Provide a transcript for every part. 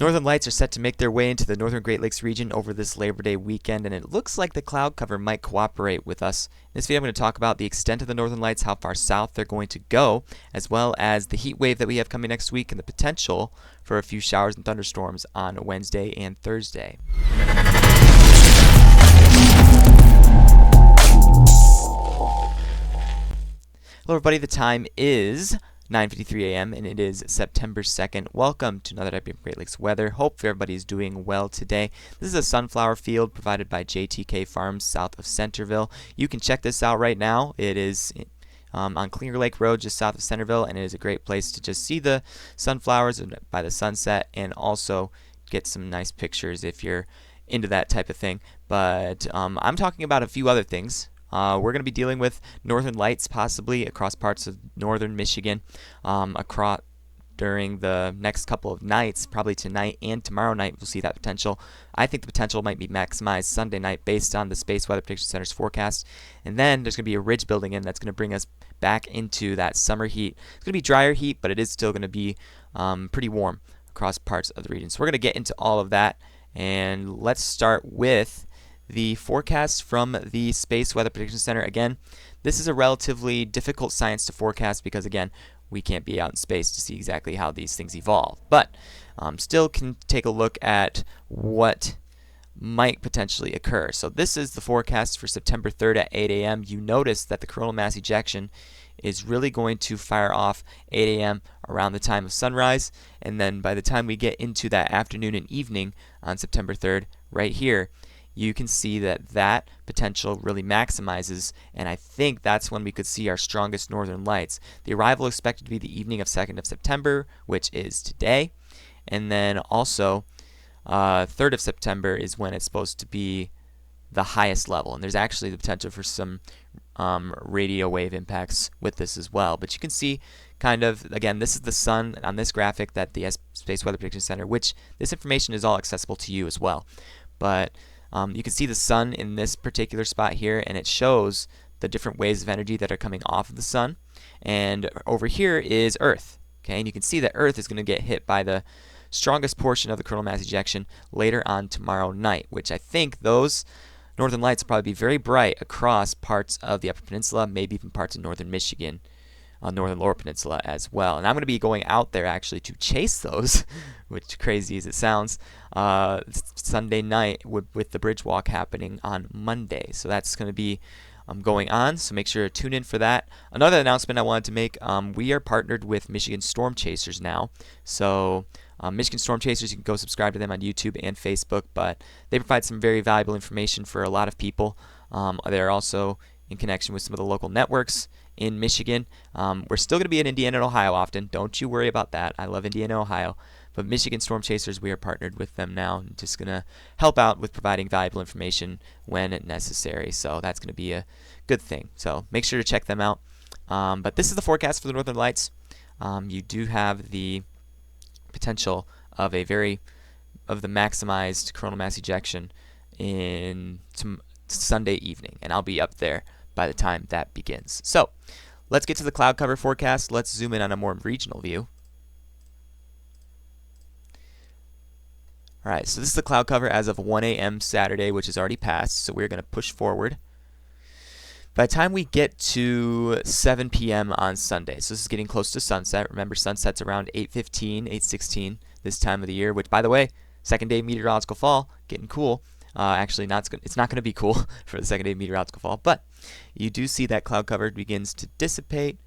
Northern lights are set to make their way into the northern Great Lakes region over this Labor Day weekend, and it looks like the cloud cover might cooperate with us. In this video, I'm going to talk about the extent of the northern lights, how far south they're going to go, as well as the heat wave that we have coming next week and the potential for a few showers and thunderstorms on Wednesday and Thursday. Hello everybody, the time is 9:53 a.m. and it is September 2nd. Welcome to another type of Great Lakes weather. Hope everybody is doing well today. This is a sunflower field provided by JTK Farms south of Centerville. You can check this out right now. It is on Clear Lake Road just south of Centerville, and it is a great place to just see the sunflowers by the sunset and also get some nice pictures if you're into that type of thing. But I'm talking about a few other things. We're going to be dealing with northern lights possibly across parts of northern Michigan during the next couple of nights, probably tonight and tomorrow night. We'll see that potential. I think the potential might be maximized Sunday night based on the Space Weather Prediction Center's forecast. And then there's going to be a ridge building in that's going to bring us back into that summer heat. It's going to be drier heat, but it is still going to be pretty warm across parts of the region. So we're going to get into all of that, and let's start with the forecast from the Space Weather Prediction Center. Again, this is a relatively difficult science to forecast because, again, we can't be out in space to see exactly how these things evolve. But still can take a look at what might potentially occur. So this is the forecast for September 3rd at 8 a.m. You notice that the coronal mass ejection is really going to fire off 8 a.m. around the time of sunrise, and then by the time we get into that afternoon and evening on September 3rd, right here, you can see that that potential really maximizes, and I think that's when we could see our strongest northern lights. The arrival is expected to be the evening of 2nd of September, which is today, and then also 3rd of September is when it's supposed to be the highest level, and there's actually the potential for some radio wave impacts with this as well. But you can see kind of, again, this is the sun on this graphic that the Space Weather Prediction Center, which this information is all accessible to you as well. But you can see the sun in this particular spot here, and it shows the different waves of energy that are coming off of the sun. And over here is Earth. Okay, and you can see that Earth is going to get hit by the strongest portion of the coronal mass ejection later on tomorrow night, which I think those northern lights will probably be very bright across parts of the Upper Peninsula, maybe even parts of northern Michigan, northern Lower Peninsula as well. And I'm going to be going out there actually to chase those, which crazy as it sounds, Sunday night with the bridge walk happening on Monday. So that's going to be going on, so make sure to tune in for that. Another announcement I wanted to make, we are partnered with Michigan Storm Chasers now. So Michigan Storm Chasers, you can go subscribe to them on YouTube and Facebook, but they provide some very valuable information for a lot of people. They're also in connection with some of the local networks in Michigan. We're still going to be in Indiana and Ohio often. Don't you worry about that. I love Indiana and Ohio. But Michigan Storm Chasers, we are partnered with them now and just going to help out with providing valuable information when necessary. So that's going to be a good thing. So make sure to check them out. But this is the forecast for the Northern Lights. You do have the potential of the maximized coronal mass ejection in Sunday evening, and I'll be up there by the time that begins. So let's get to the cloud cover forecast. Let's zoom in on a more regional view. Alright, so this is the cloud cover as of 1 a.m. Saturday, which is already passed, so we're going to push forward. By the time we get to 7 p.m. on Sunday, so this is getting close to sunset. Remember, sunset's around 8:15, 8:16 this time of the year, which, by the way, second day meteorological fall, getting cool. Actually, it's not going to be cool for the second day meteorological fall, but you do see that cloud cover begins to dissipate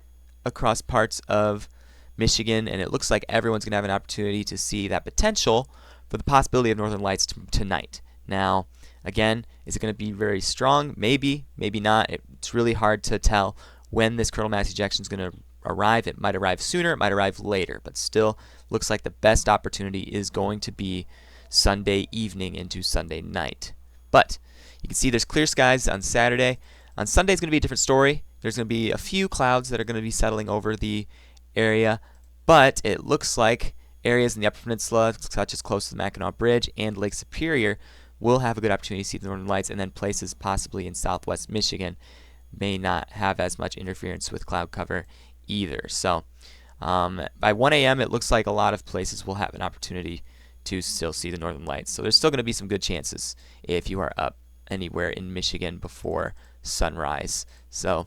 across parts of Michigan, and it looks like everyone's going to have an opportunity to see that potential for the possibility of northern lights tonight. Now, again, is it going to be very strong? Maybe, maybe not. It's really hard to tell when this coronal mass ejection is going to arrive. It might arrive sooner, it might arrive later, but still looks like the best opportunity is going to be Sunday evening into Sunday night. But you can see there's clear skies on Saturday. On Sunday is going to be a different story. There's going to be a few clouds that are going to be settling over the area, but it looks like areas in the Upper Peninsula, such as close to the Mackinac Bridge and Lake Superior, will have a good opportunity to see the northern lights, and then places possibly in southwest Michigan may not have as much interference with cloud cover either. So by 1 a.m. it looks like a lot of places will have an opportunity to still see the northern lights. So there's still going to be some good chances if you are up anywhere in Michigan before sunrise. So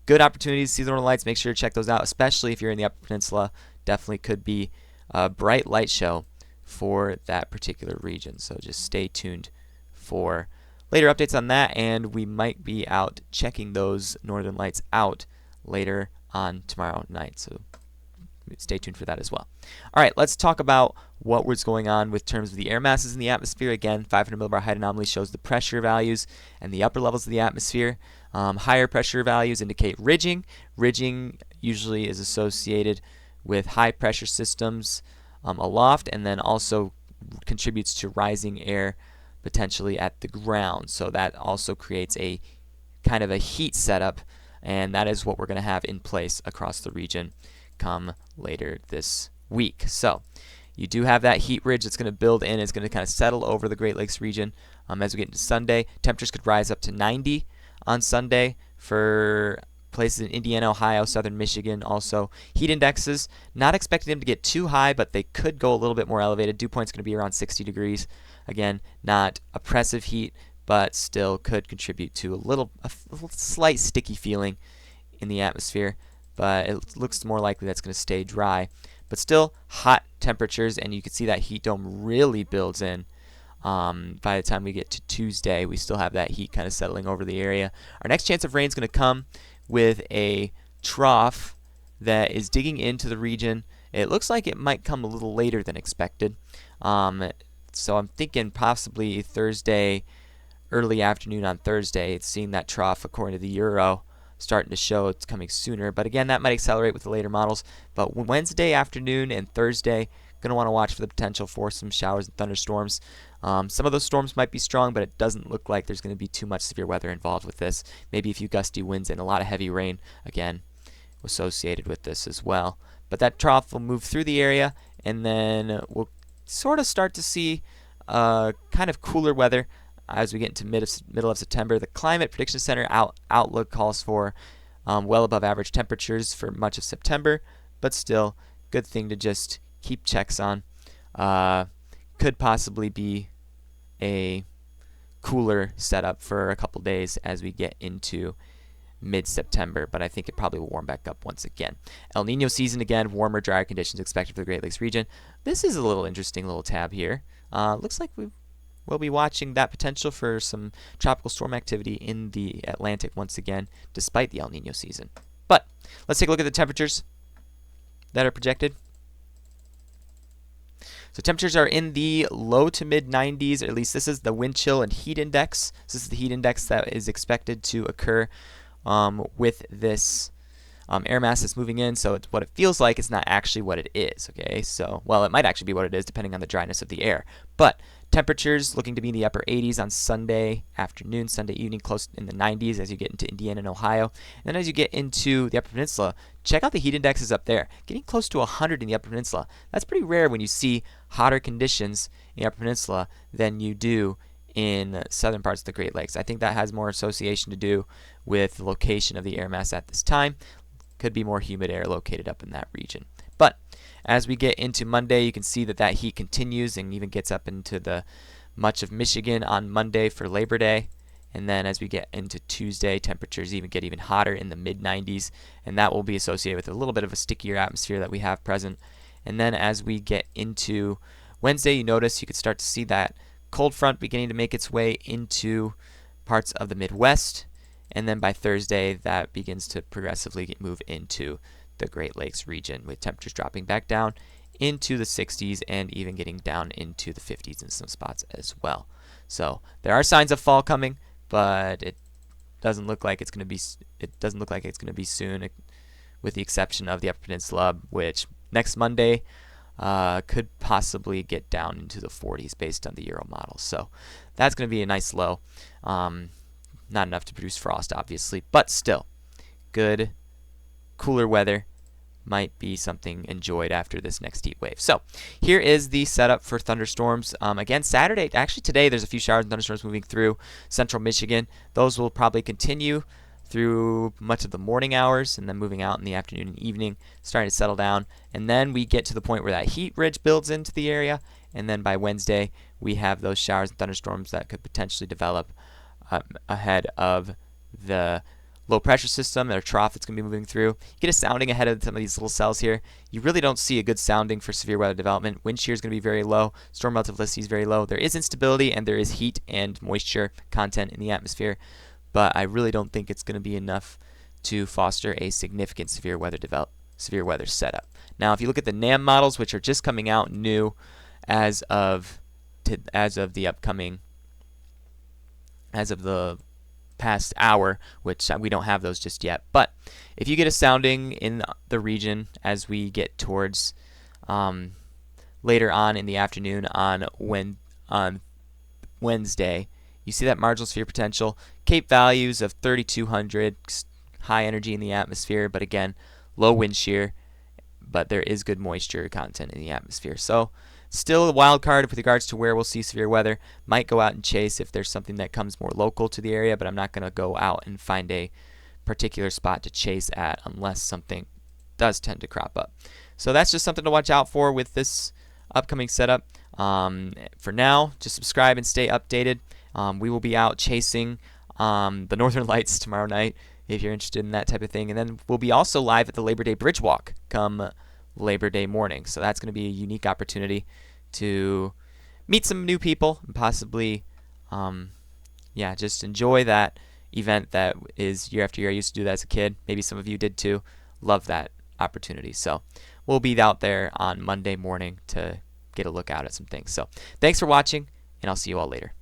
good opportunities to see the northern lights. Make sure to check those out, especially if you're in the Upper Peninsula. Definitely could be a bright light show for that particular region. So just stay tuned for later updates on that, and we might be out checking those northern lights out later on tomorrow night. So stay tuned for that as well. All right, let's talk about what was going on with terms of the air masses in the atmosphere. Again, 500 millibar height anomaly shows the pressure values and the upper levels of the atmosphere. Higher pressure values indicate ridging. Ridging usually is associated with high pressure systems aloft, and then also contributes to rising air potentially at the ground. So that also creates a kind of a heat setup, and that is what we're going to have in place across the region come later this week. So you do have that heat ridge that's going to build in. It's going to kind of settle over the Great Lakes region as we get into Sunday. Temperatures could rise up to 90 on Sunday for places in Indiana, Ohio, southern Michigan. Also, heat indexes, not expecting them to get too high, but they could go a little bit more elevated. Dew point's going to be around 60 degrees. Again, not oppressive heat, but still could contribute to a slight sticky feeling in the atmosphere. But it looks more likely that's going to stay dry. But still hot temperatures, and you can see that heat dome really builds in. By the time we get to Tuesday, we still have that heat kind of settling over the area. Our next chance of rain is going to come with a trough that is digging into the region. It looks like it might come a little later than expected. So I'm thinking possibly Thursday, early afternoon on Thursday. It's seeing that trough, according to the Euro, starting to show it's coming sooner. But again, that might accelerate with the later models. But Wednesday afternoon and Thursday, going to want to watch for the potential for some showers and thunderstorms. Some of those storms might be strong, but it doesn't look like there's going to be too much severe weather involved with this. Maybe a few gusty winds and a lot of heavy rain, again, associated with this as well. But that trough will move through the area, and then we'll sort of start to see kind of cooler weather as we get into middle of September. The Climate Prediction Center outlook calls for well above average temperatures for much of September, but still, good thing to just keep checks on. Could possibly be a cooler setup for a couple days as we get into mid-September, but I think it probably will warm back up once again. El Nino season again, warmer, drier conditions expected for the Great Lakes region. This is a little interesting little tab here. Looks like we'll be watching that potential for some tropical storm activity in the Atlantic once again, despite the El Nino season. But let's take a look at the temperatures that are projected. So temperatures are in the low to mid 90s, or at least this is the wind chill and heat index. So this is the heat index that is expected to occur with this air mass that's moving in. So it's what it feels like. It's not actually what it is. Okay, so well, it might actually be what it is depending on the dryness of the air. But temperatures looking to be in the upper 80s on Sunday afternoon, Sunday evening, close in the 90s as you get into Indiana and Ohio. And then as you get into the Upper Peninsula, check out the heat indexes up there. Getting close to 100 in the Upper Peninsula. That's pretty rare when you see hotter conditions in the Upper Peninsula than you do in southern parts of the Great Lakes. I think that has more association to do with the location of the air mass at this time. Could be more humid air located up in that region. But as we get into Monday, you can see that that heat continues and even gets up into the much of Michigan on Monday for Labor Day. And then as we get into Tuesday, temperatures get even hotter in the mid 90s, and that will be associated with a little bit of a stickier atmosphere that we have present. And then as we get into Wednesday, you notice you could start to see that cold front beginning to make its way into parts of the Midwest. And then by Thursday, that begins to progressively move into the Great Lakes region, with temperatures dropping back down into the 60s and even getting down into the 50s in some spots as well. So there are signs of fall coming, but it doesn't look like it's going to be. It doesn't look like it's going to be soon, with the exception of the Upper Peninsula, which next Monday could possibly get down into the 40s based on the Euro model. So that's going to be a nice low. Not enough to produce frost, obviously, but still good. Cooler weather might be something enjoyed after this next heat wave. So here is the setup for thunderstorms. Again, Saturday, actually today, there's a few showers and thunderstorms moving through central Michigan. Those will probably continue through much of the morning hours and then moving out in the afternoon and evening, starting to settle down. And then we get to the point where that heat ridge builds into the area, and then by Wednesday we have those showers and thunderstorms that could potentially develop ahead of the low pressure system or trough that's going to be moving through. You get a sounding ahead of some of these little cells here. You really don't see a good sounding for severe weather development. Wind shear is going to be very low. Storm relativity is very low. There is instability and there is heat and moisture content in the atmosphere, but I really don't think it's going to be enough to foster a significant severe weather setup. Now, if you look at the NAM models, which are just coming out new as of the past hour, which we don't have those just yet. But if you get a sounding in the region as we get towards later on in the afternoon on Wednesday, you see that marginal severe potential, CAPE values of 3,200, high energy in the atmosphere, but again, low wind shear, but there is good moisture content in the atmosphere. So still a wild card with regards to where we'll see severe weather. Might go out and chase if there's something that comes more local to the area, but I'm not going to go out and find a particular spot to chase at unless something does tend to crop up. So that's just something to watch out for with this upcoming setup. For now, just subscribe and stay updated. We will be out chasing the Northern Lights tomorrow night if you're interested in that type of thing. And then we'll be also live at the Labor Day Bridge Walk come Labor Day morning. So that's going to be a unique opportunity to meet some new people and possibly, just enjoy that event that is year after year. I used to do that as a kid. Maybe some of you did too. Love that opportunity. So we'll be out there on Monday morning to get a look out at some things. So thanks for watching, and I'll see you all later.